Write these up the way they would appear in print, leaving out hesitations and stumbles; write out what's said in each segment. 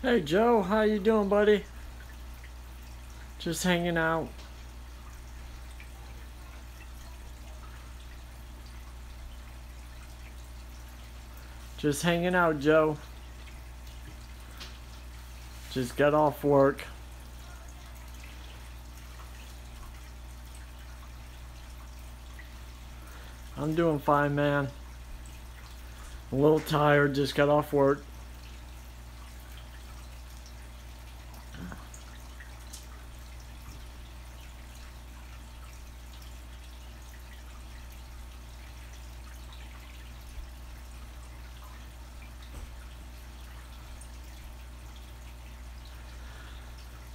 Hey Joe, how you doing, buddy? Just hanging out. Just hanging out, Joe. Just got off work. I'm doing fine, man. A little tired, just got off work.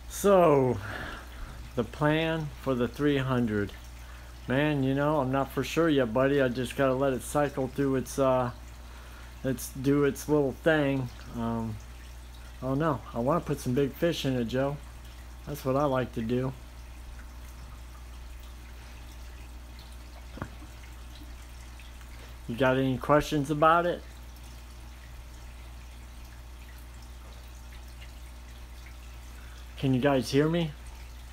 So, the plan for the 300. Man, I'm not for sure yet, buddy. I just gotta let it cycle through its do its little thing. Oh no, I want to put some big fish in it, Joe. That's what I like to do. You got any questions about it? Can you guys hear me?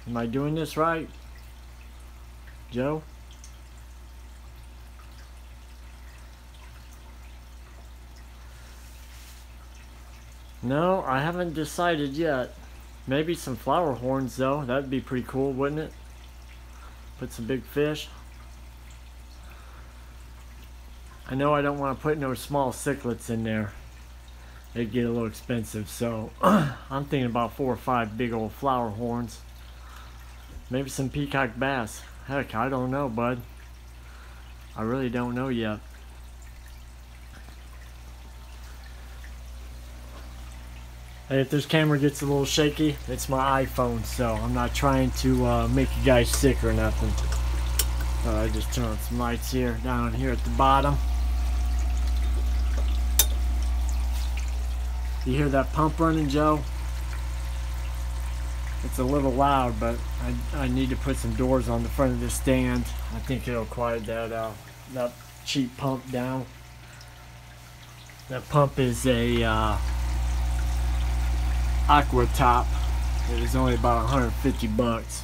Am I doing this right? Joe? No, I haven't decided yet. Maybe some flower horns though. That'd be pretty cool, wouldn't it? Put some big fish. I know I don't want to put no small cichlids in there. They'd get a little expensive, so I'm thinking about 4 or 5 big old flower horns. Maybe some peacock bass. Heck, I don't know, bud. I really don't know yet. Hey, if this camera gets a little shaky, it's my iPhone, so I'm not trying to make you guys sick or nothing. I just turn on some lights here, down here at the bottom. You hear that pump running, Joe? It's a little loud, but I need to put some doors on the front of this stand. I think it'll quiet that cheap pump down. That pump is a Aqua Top. It is only about 150 bucks.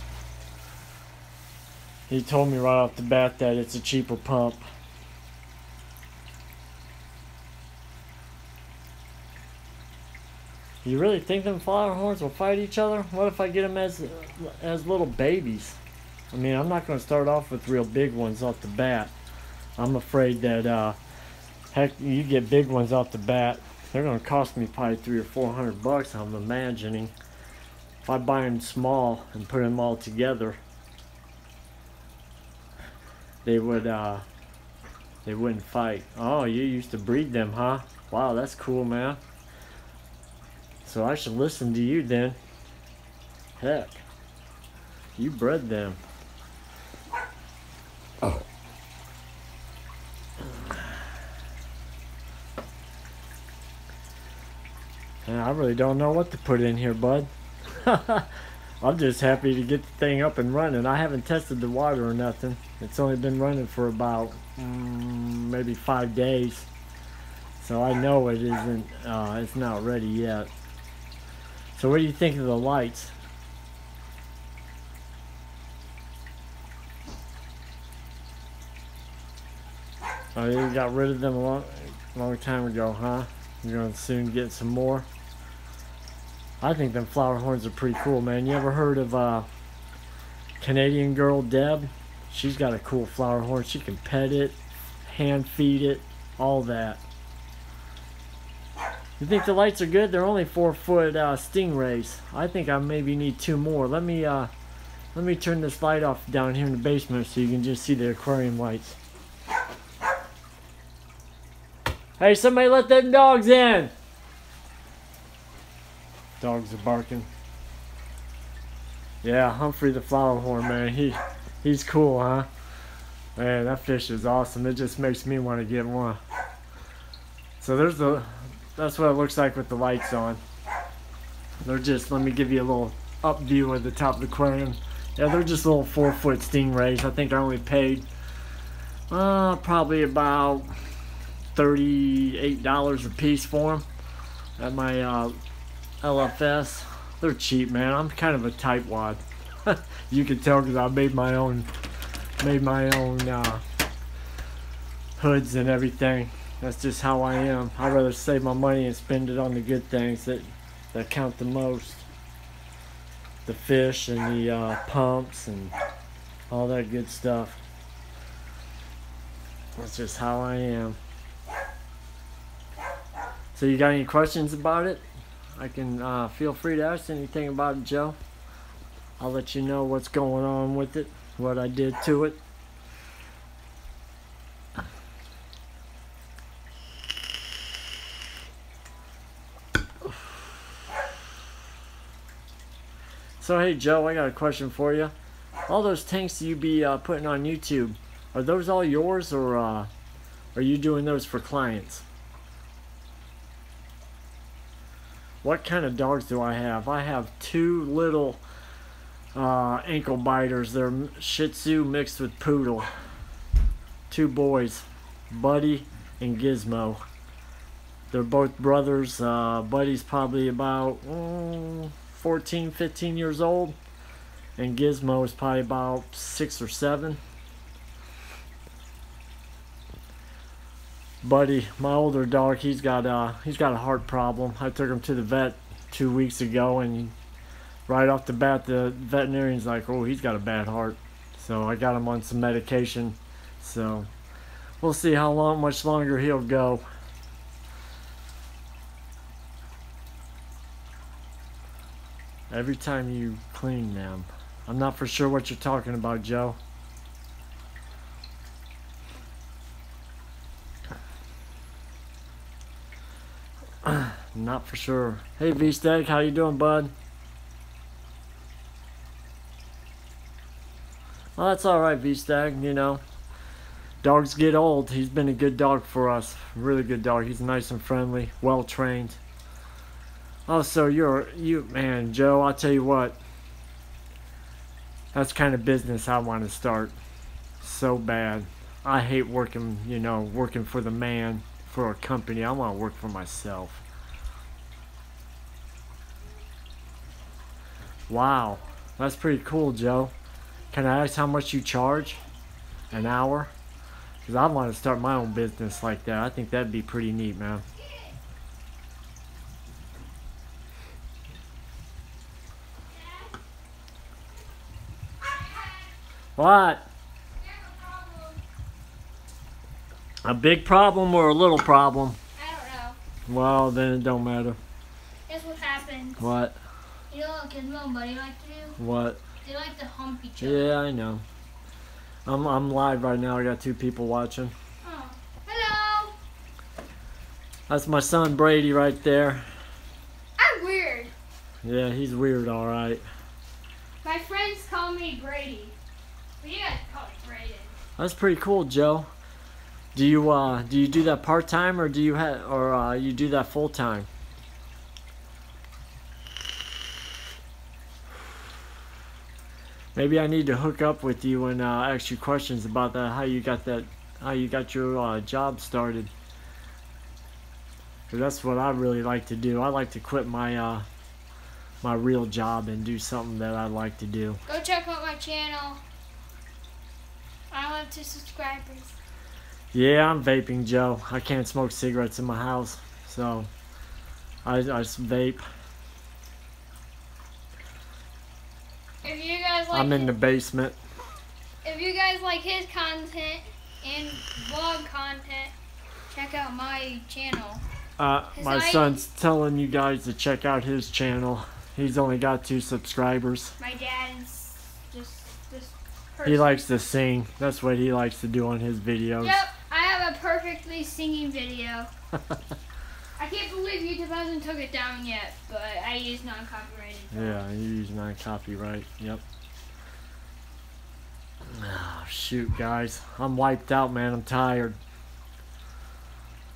He told me right off the bat that it's a cheaper pump. You really think them flower horns will fight each other? What if I get them as little babies? I mean, I'm not going to start off with real big ones off the bat. I'm afraid that, heck, you get big ones off the bat, they're going to cost me probably 300 or 400 bucks, I'm imagining. If I buy them small and put them all together, they wouldn't fight. Oh, you used to breed them, huh? Wow, that's cool, man. So I should listen to you then. Heck, you bred them. Oh. And I really don't know what to put in here, bud. I'm just happy to get the thing up and running. I haven't tested the water or nothing. It's only been running for about maybe 5 days. So I know it isn't, it's not ready yet. So what do you think of the lights? Oh, you got rid of them a long time ago, huh? You're gonna soon get some more? I think them flower horns are pretty cool, man. You ever heard of Canadian girl Deb? She's got a cool flower horn. She can pet it, hand feed it, all that. You think the lights are good? They're only 4-foot stingrays. I think I maybe need 2 more. Let me turn this light off down here in the basement so you can just see the aquarium lights. Hey, somebody let them dogs in! Dogs are barking. Yeah, Humphrey the flower horn, man. He's cool, huh? Man, that fish is awesome. It just makes me want to get one. So that's what it looks like with the lights on. They're just, let me give you a little up view of the top of the aquarium. Yeah, they're just little 4-foot stingrays. I think I only paid probably about $38 a piece for them at my LFS. They're cheap, man. I'm kind of a tightwad. You can tell because I made my own hoods and everything. That's just how I am. I'd rather save my money and spend it on the good things that count the most. The fish and the pumps and all that good stuff. That's just how I am. So you got any questions about it? I can feel free to ask anything about it, Joe. I'll let you know what's going on with it, what I did to it. So hey Joe, I got a question for you. All those tanks you be putting on YouTube, are those all yours, or are you doing those for clients? What kind of dogs do I have? I have two little ankle biters. They're Shih Tzu mixed with Poodle. Two boys, Buddy and Gizmo. They're both brothers. Buddy's probably about 14, 15 years old, and Gizmo is probably about 6 or 7. Buddy, my older dog, he's got a heart problem. I took him to the vet 2 weeks ago, and right off the bat, the veterinarian's like, "Oh, he's got a bad heart." So I got him on some medication. So we'll see how much longer he'll go. Every time you clean them. I'm not for sure what you're talking about, Joe. Not for sure. Hey V-Stag, how you doing, bud? Well, that's alright, V-Stag, you know. Dogs get old. He's been a good dog for us. Really good dog. He's nice and friendly, well trained. Oh, so man, Joe, I'll tell you what. That's kind of business I want to start. So bad. I hate working, working for the man, for a company. I want to work for myself. Wow, that's pretty cool, Joe. Can I ask how much you charge an hour? Because I want to start my own business like that. I think that'd be pretty neat, man. What? A big problem or a little problem? I don't know. Well, then it don't matter. Guess what happens? What? You know what Gizmo and Buddy like to do? What? They like to hump each other. Yeah, I know. I'm live right now. I got 2 people watching. Oh. Hello! That's my son Brady right there. I'm weird. Yeah, he's weird, all right. My friends call me Brady. But you guys call me Brayden. That's pretty cool, Joe. Do you do that part time, or do you you do that full time? Maybe I need to hook up with you and ask you questions about that. How you got your job started? Because that's what I really like to do. I like to quit my my real job and do something that I like to do. Go check out my channel. I have 2 subscribers. Yeah, I'm vaping, Joe. I can't smoke cigarettes in my house, so I vape. If you guys like I'm in the basement. If you guys like his content and vlog content, check out my channel. My son's telling you guys to check out his channel. He's only got 2 subscribers. My dad's just this person. He likes to sing. That's what he likes to do on his videos. Yep, I have a perfectly singing video. I can't believe YouTube hasn't took it down yet, but I use non-copyrighted. Yeah, you use non-copyright. Yep. Oh, shoot, guys. I'm wiped out, man. I'm tired.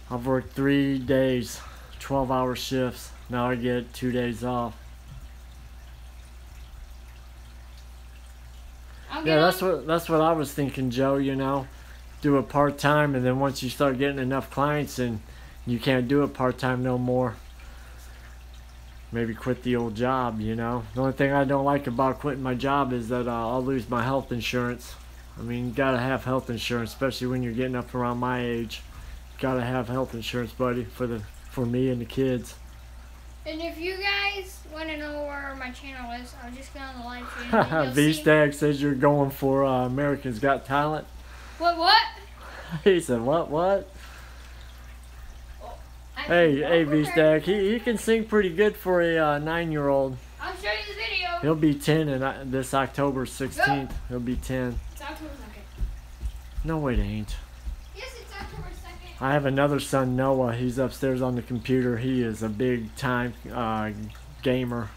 I've worked 3 days, 12-hour shifts. Now I get 2 days off. Yeah, that's what I was thinking, Joe. Do it part-time, and then once you start getting enough clients, and you can't do it part-time no more. maybe quit the old job, you know. The only thing I don't like about quitting my job is that I'll lose my health insurance. I mean, you gotta have health insurance, especially when you're getting up around my age. You gotta have health insurance, buddy, for me and the kids. And if you guys want to know where my channel is, I'll just go on the live stream. And you'll see. V-Stag says you're going for America's Got Talent. What? He said, what? Oh, Hey, V-Stag, he can sing pretty good for a 9-year-old. I'll show you the video. He'll be 10 in this October 16th. Go. He'll be 10. It's October 2nd. No, it ain't. Yes, it's October 2nd. I have another son, Noah. He's upstairs on the computer. He is a big time gamer.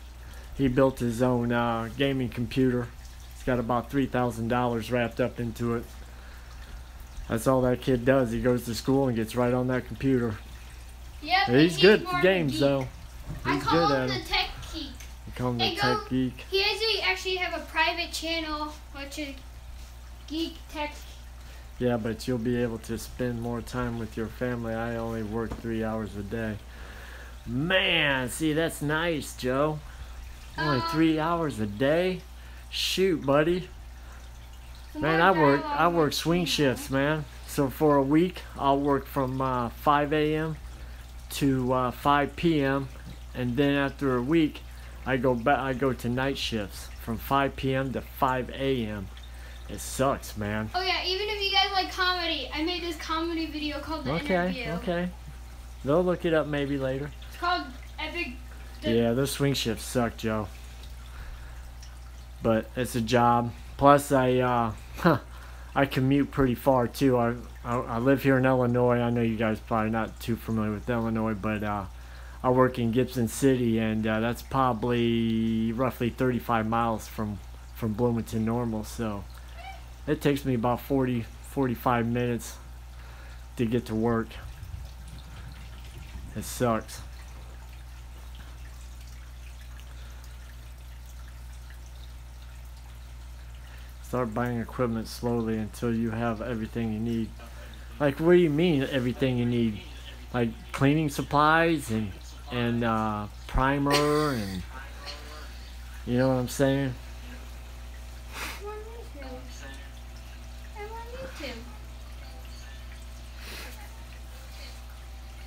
He built his own gaming computer. He's got about $3,000 wrapped up into it. That's all that kid does. He goes to school and gets right on that computer. Yep, He's good at games, though. I He's call good him at the it. Tech Geek. You call him the Hey, Tech go- Geek. He actually have a private channel, which is Geek Tech. Yeah, but you'll be able to spend more time with your family. I only work 3 hours a day. Man, see, that's nice, Joe. Only 3 hours a day? Shoot, buddy. The Man, more I work swing shifts, man. So for a week, I'll work from 5 a.m. to 5 p.m. and then after a week, I go to night shifts from 5 p.m. to 5 a.m. It sucks, man. Oh yeah, even if you guys like comedy, I made this comedy video called The Interview. Okay. They'll look it up maybe later. It's called Epic. Yeah, those swing shifts suck, Joe. But it's a job. Plus, I commute pretty far too. I live here in Illinois. I know you guys probably not too familiar with Illinois, but I work in Gibson City, and that's probably roughly 35 miles from Bloomington Normal. So it takes me about 45 minutes to get to work. It sucks. Start buying equipment slowly until you have everything you need. Like, what do you mean everything you need? Like cleaning supplies and primer and you know what I'm saying? I'm on YouTube. I'm on YouTube.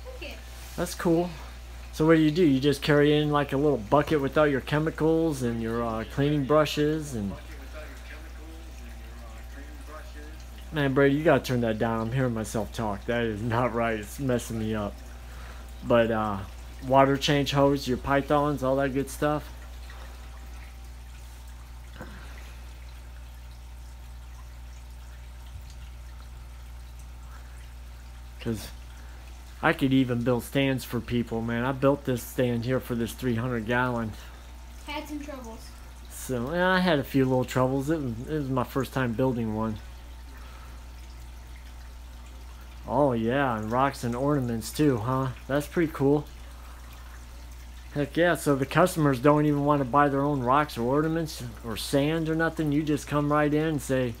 Look it. That's cool. So what do? You just carry in like a little bucket with all your chemicals and your cleaning brushes and... Man, Brady, you gotta turn that down. I'm hearing myself talk. That is not right. It's messing me up. But water change hose, your pythons, all that good stuff. Because I could even build stands for people, man. I built this stand here for this 300 gallon. Had some troubles. So yeah, I had a few little troubles. It was my first time building one. Oh yeah, and rocks and ornaments too, huh? That's pretty cool. Heck yeah, so the customers don't even want to buy their own rocks or ornaments or sand or nothing. You just come right in and say,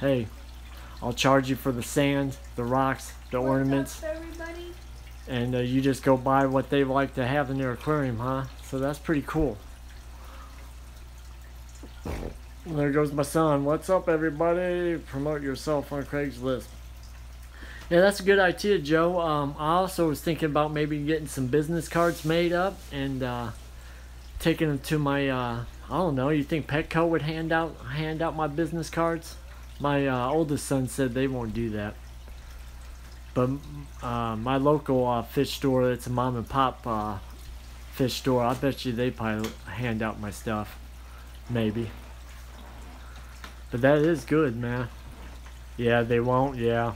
hey, I'll charge you for the sand, the rocks, the ornaments. What's up, everybody? And you just go buy what they like to have in their aquarium, huh? So that's pretty cool. There goes my son. What's up, everybody? Promote yourself on Craigslist. Yeah, that's a good idea, Joe. I also was thinking about maybe getting some business cards made up and taking them to my, I don't know, you think Petco would hand out my business cards? My oldest son said they won't do that. But my local fish store, it's a mom and pop fish store, I bet you they probably hand out my stuff. Maybe. But that is good, man. Yeah, they won't, yeah.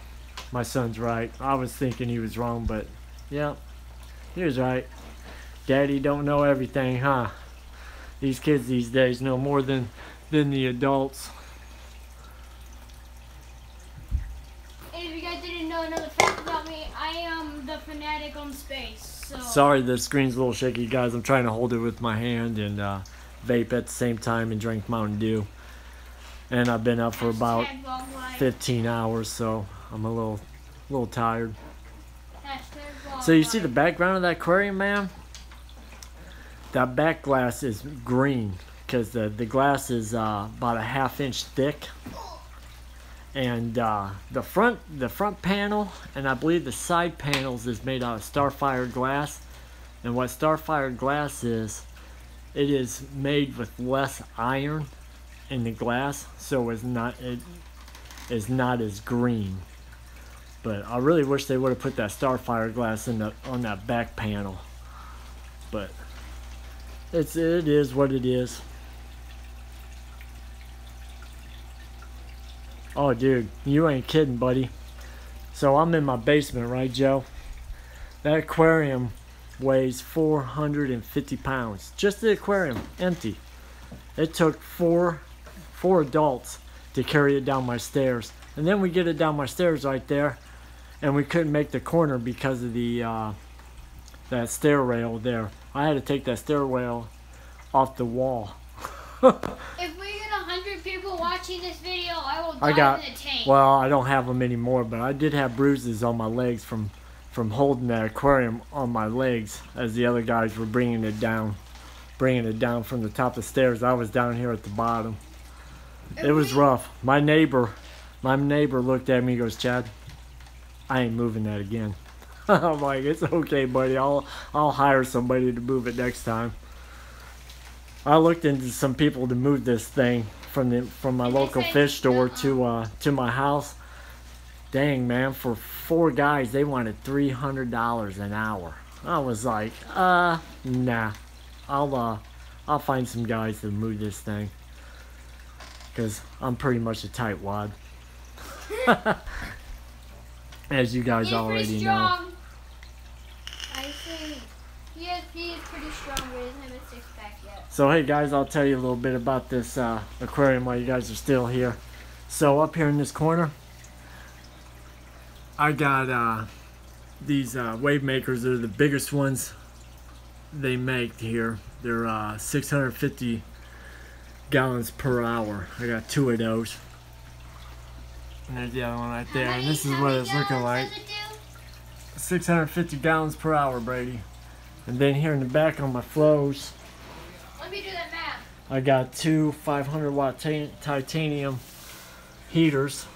My son's right. I was thinking he was wrong, but yeah, he was right. Daddy don't know everything, huh? These kids these days know more than the adults. And if you guys didn't know another fact about me, I am the fanatic on space. So. Sorry, the screen's a little shaky, guys. I'm trying to hold it with my hand and vape at the same time and drink Mountain Dew. And I've been up for about 15 hours, so I'm a little tired. So you see the background of that aquarium, man? that back glass is green because the glass is about a 1/2 inch thick, and the front panel and I believe the side panels is made out of Starfire glass. And what Starfire glass is, it is made with less iron in the glass, so it is not as green. But I really wish they would have put that Starfire glass on that back panel. But it is what it is. Oh, dude, you ain't kidding, buddy. So I'm in my basement, right, Joe? That aquarium weighs 450 pounds. Just the aquarium, empty. It took four adults to carry it down my stairs. And then we get it down my stairs right there, and we couldn't make the corner because of the that stair rail there. I had to take that stair rail off the wall. If we get 100 people watching this video, I will die in the tank. Well, I don't have them anymore, but I did have bruises on my legs from holding that aquarium on my legs as the other guys were bringing it down from the top of the stairs. I was down here at the bottom. It was rough. My neighbor looked at me and goes, "Chad, I ain't moving that again." I'm like, "It's okay, buddy. I'll hire somebody to move it next time." I looked into some people to move this thing from my local fish store to my house. Dang, man, for 4 guys, they wanted $300 an hour. I was like, nah. I'll find some guys to move this thing, because I'm pretty much a tightwad. As you guys already know. I see. He is pretty strong, but he doesn't have a six-pack yet. So hey guys, I'll tell you a little bit about this aquarium while you guys are still here. So up here in this corner, I got these wave makers. They're the biggest ones they make here. They're 650 gallons per hour. I got 2 of those. And there's the other one right there. And this is what it's looking like. 650 gallons per hour, Brady. And then here in the back on my flows, let me do that math. I got 2 500-watt titanium heaters.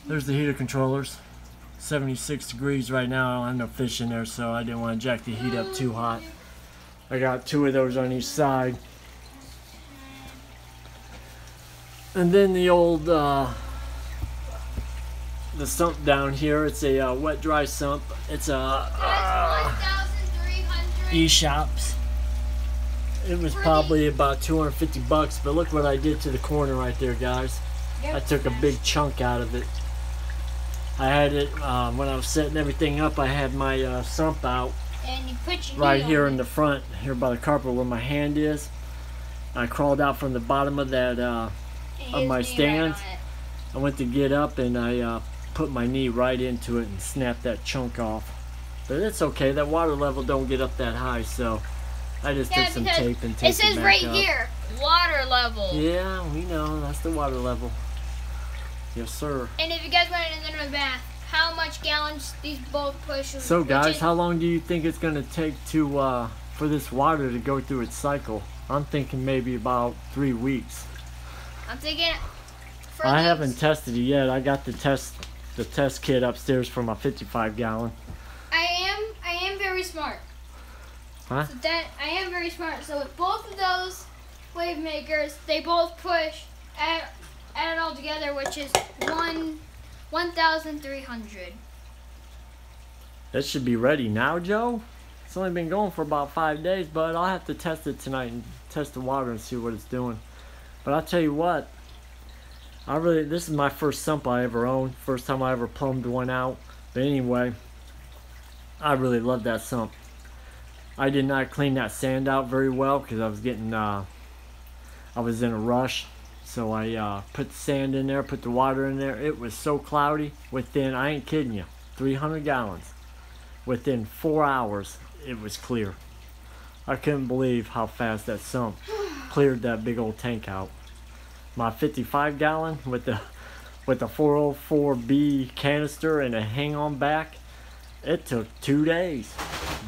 There's the heater controllers. 76 degrees right now. I don't have no fish in there, so I didn't want to jack the heat up too hot. I got 2 of those on each side. And then the old the sump down here. It's a wet dry sump. It's a eShops. It was probably about 250 bucks, but look what I did to the corner right there, guys. I took a big chunk out of it. I had it when I was setting everything up. I had my sump out and you put your right here in the front, here by the carpet where my hand is. I crawled out from the bottom of that of my stand. Right, I went to get up and I put my knee right into it and snapped that chunk off. But it's okay. That water level don't get up that high, so I just took some tape and taped it back up. It says right here, water level. Yeah, we know. That's the water level. Yes, sir. And if you guys want to know the math, how much gallons these both push? So, guys, how long do you think it's going to take to for this water to go through its cycle? I'm thinking maybe about 3 weeks. I'm thinking. I haven't tested it yet. I got the test kit upstairs for my 55 gallon. I am very smart. Huh? So I am very smart. So with both of those wave makers, they both push add it all together, which is 1,300. It should be ready now, Joe. It's only been going for about 5 days, but I'll have to test it tonight and test the water and see what it's doing. But I'll tell you what, this is my first sump I ever owned. First time I ever plumbed one out. But anyway, I really love that sump. I did not clean that sand out very well because I was getting, I was in a rush. So I put the sand in there, put the water in there. It was so cloudy. Within, I ain't kidding you, 300 gallons. Within 4 hours, it was clear. I couldn't believe how fast that sump cleared that big old tank out. My 55 gallon with the 404B canister and a hang on back, it took 2 days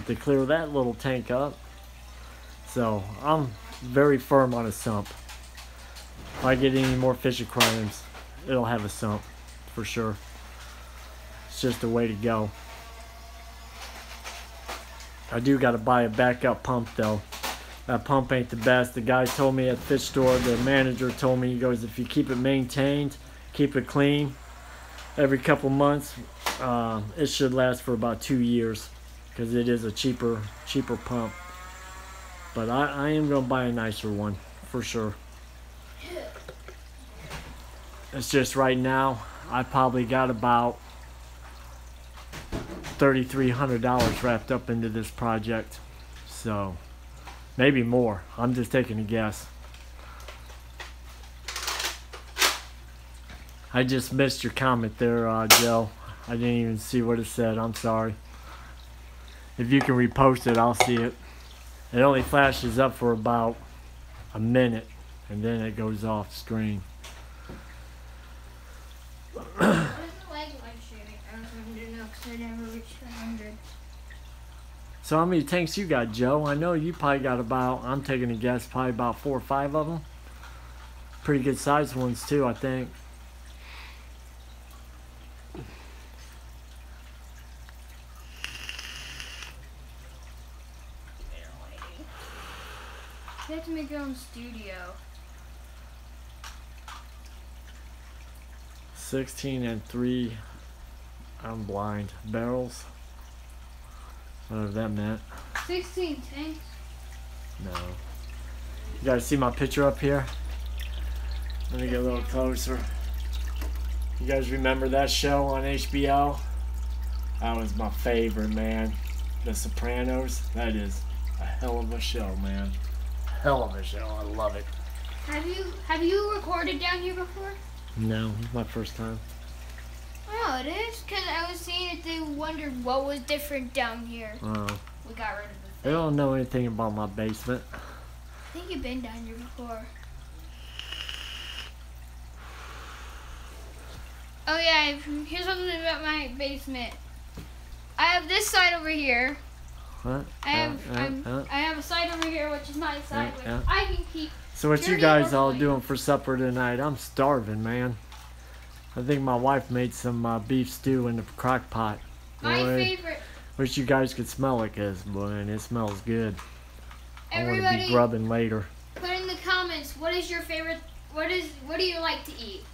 to clear that little tank up. So I'm very firm on a sump. If I get any more fish aquariums, it'll have a sump for sure. It's just the way to go. I do got to buy a backup pump though. That pump ain't the best. The guy told me at the fish store, the manager told me, he goes, if you keep it maintained, keep it clean, every couple months, it should last for about 2 years, because it is a cheaper pump. But I am going to buy a nicer one for sure. It's just right now I probably got about $3,300 wrapped up into this project, so maybe more. I'm just taking a guess. I just missed your comment there, Joe. I didn't even see what it said. I'm sorry. If you can repost it, I'll see it. It only flashes up for about a minute, and then it goes off screen. So how many tanks you got, Joe? I know you probably got about, I'm taking a guess, probably about 4 or 5 of them. Pretty good sized ones too, I think. You have to make your own studio. 16 and 3, I'm blind, barrels. Whatever that meant. 16 tanks? No. You guys see my picture up here? Let me get a little closer. You guys remember that show on HBO? That was my favorite, man. The Sopranos. That is a hell of a show, man. Hell of a show. I love it. Have you recorded down here before? No, it's my first time. Oh, it is? Because I was seeing if they wondered what was different down here. Oh. We got rid of the They don't know anything about my basement. I think you've been down here before. Oh yeah, here's something about my basement. I have this side over here. What? I have a side over here, which is my side, which I can keep. So what you guys all doing for supper tonight? I'm starving, man. I think my wife made some beef stew in the crock pot. My favorite. Wish you guys could smell it, cause boy, and it smells good. Everybody, I want to be grubbing later. Put in the comments, what is your favorite? What do you like to eat?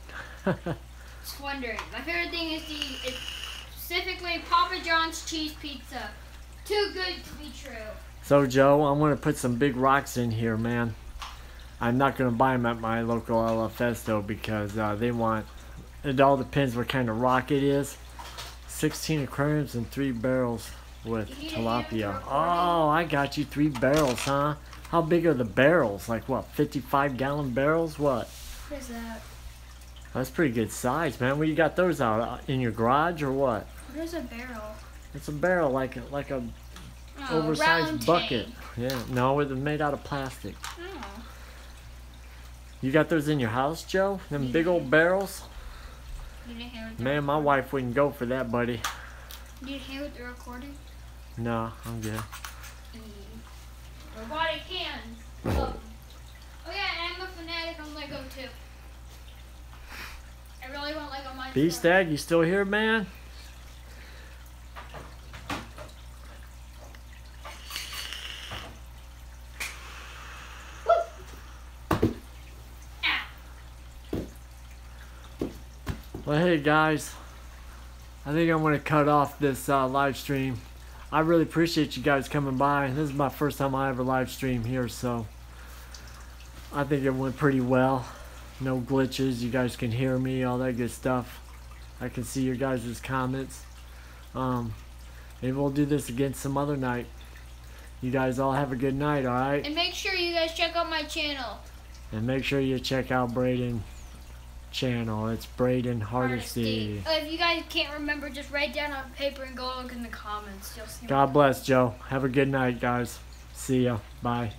Just wondering. My favorite thing is to eat is specifically Papa John's cheese pizza. Too good to be true. So Joe, I'm gonna put some big rocks in here, man. I'm not gonna buy them at my local LFS though, because they want. It all depends what kind of rock it is. 16 aquariums and 3 barrels with tilapia. Oh, I got you 3 barrels, huh? How big are the barrels? Like what, 55-gallon barrels? What? What is that? That's pretty good size, man. Where you got those out? In your garage or what? What is a barrel? It's a barrel, like a oversized bucket. Tank. Yeah, no, it's made out of plastic. Oh. You got those in your house, Joe? Them big old barrels? Man, my wife wouldn't go for that, buddy. Need a hand with the recording? No, I'm good. Robotic hands. Oh yeah, I'm a fanatic on Lego too. I really want Lego Mindstorm. Beastag, you still here, man? Well, hey guys, I think I'm going to cut off this live stream. I really appreciate you guys coming by. This is my first time I ever live stream here, so I think it went pretty well. No glitches, you guys can hear me, all that good stuff. I can see your guys' comments. Maybe we'll do this again some other night. You guys all have a good night, alright? And make sure you guys check out my channel. And make sure you check out Braden channel. It's Braden Hardesty. If you guys can't remember, just write down on paper and go look in the comments. You'll see. God bless, Joe. Have a good night, guys. See ya. Bye.